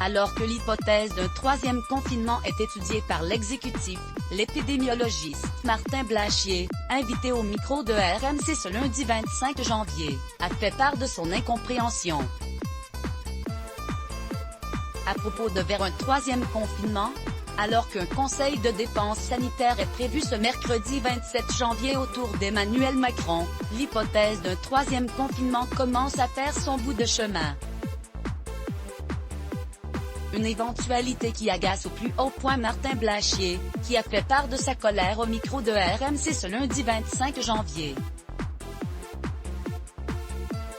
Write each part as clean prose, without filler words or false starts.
Alors que l'hypothèse d'un troisième confinement est étudiée par l'exécutif, l'épidémiologiste Martin Blachier, invité au micro de RMC ce lundi 25 janvier, a fait part de son incompréhension. À propos de vers un troisième confinement, alors qu'un conseil de défense sanitaire est prévu ce mercredi 27 janvier autour d'Emmanuel Macron, l'hypothèse d'un troisième confinement commence à faire son bout de chemin. Une éventualité qui agace au plus haut point Martin Blachier, qui a fait part de sa colère au micro de RMC ce lundi 25 janvier.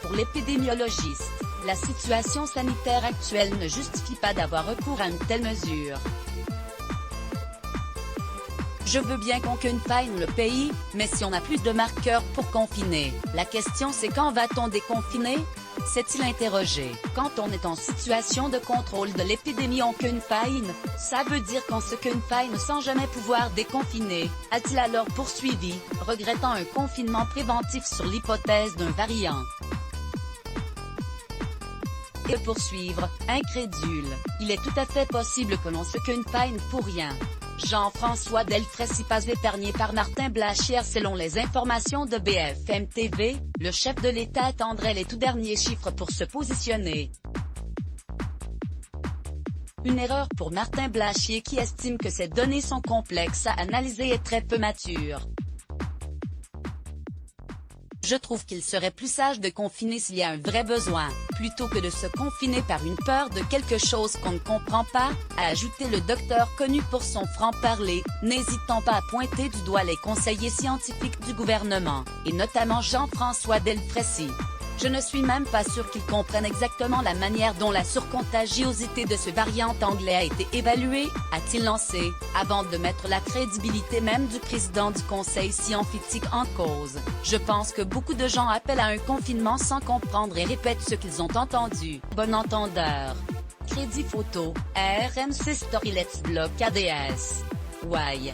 Pour l'épidémiologiste, la situation sanitaire actuelle ne justifie pas d'avoir recours à une telle mesure. Je veux bien qu'on confine le pays, mais si on a plus de marqueurs pour confiner, la question c'est quand va-t-on déconfiner ? S'est-il interrogé. Quand on est en situation de contrôle de l'épidémie on confine, ça veut dire qu'on se confine sans jamais pouvoir déconfiner, a-t-il alors poursuivi, regrettant un confinement préventif sur l'hypothèse d'un variant. Et poursuivre, incrédule, il est tout à fait possible que l'on se confine pour rien. Jean-François Delfraissy passe épargné par Martin Blachier. Selon les informations de BFM TV, le chef de l'État attendrait les tout derniers chiffres pour se positionner. Une erreur pour Martin Blachier qui estime que ces données sont complexes à analyser et très peu matures. Je trouve qu'il serait plus sage de confiner s'il y a un vrai besoin, plutôt que de se confiner par une peur de quelque chose qu'on ne comprend pas, a ajouté le docteur connu pour son franc-parler, n'hésitant pas à pointer du doigt les conseillers scientifiques du gouvernement, et notamment Jean-François Delfraissy. Je ne suis même pas sûr qu'ils comprennent exactement la manière dont la surcontagiosité de ce variant anglais a été évaluée, a-t-il lancé, avant de mettre la crédibilité même du président du conseil scientifique en cause. Je pense que beaucoup de gens appellent à un confinement sans comprendre et répètent ce qu'ils ont entendu. Bon entendeur. Crédit photo, RMC Story Let's Block ADS. Why?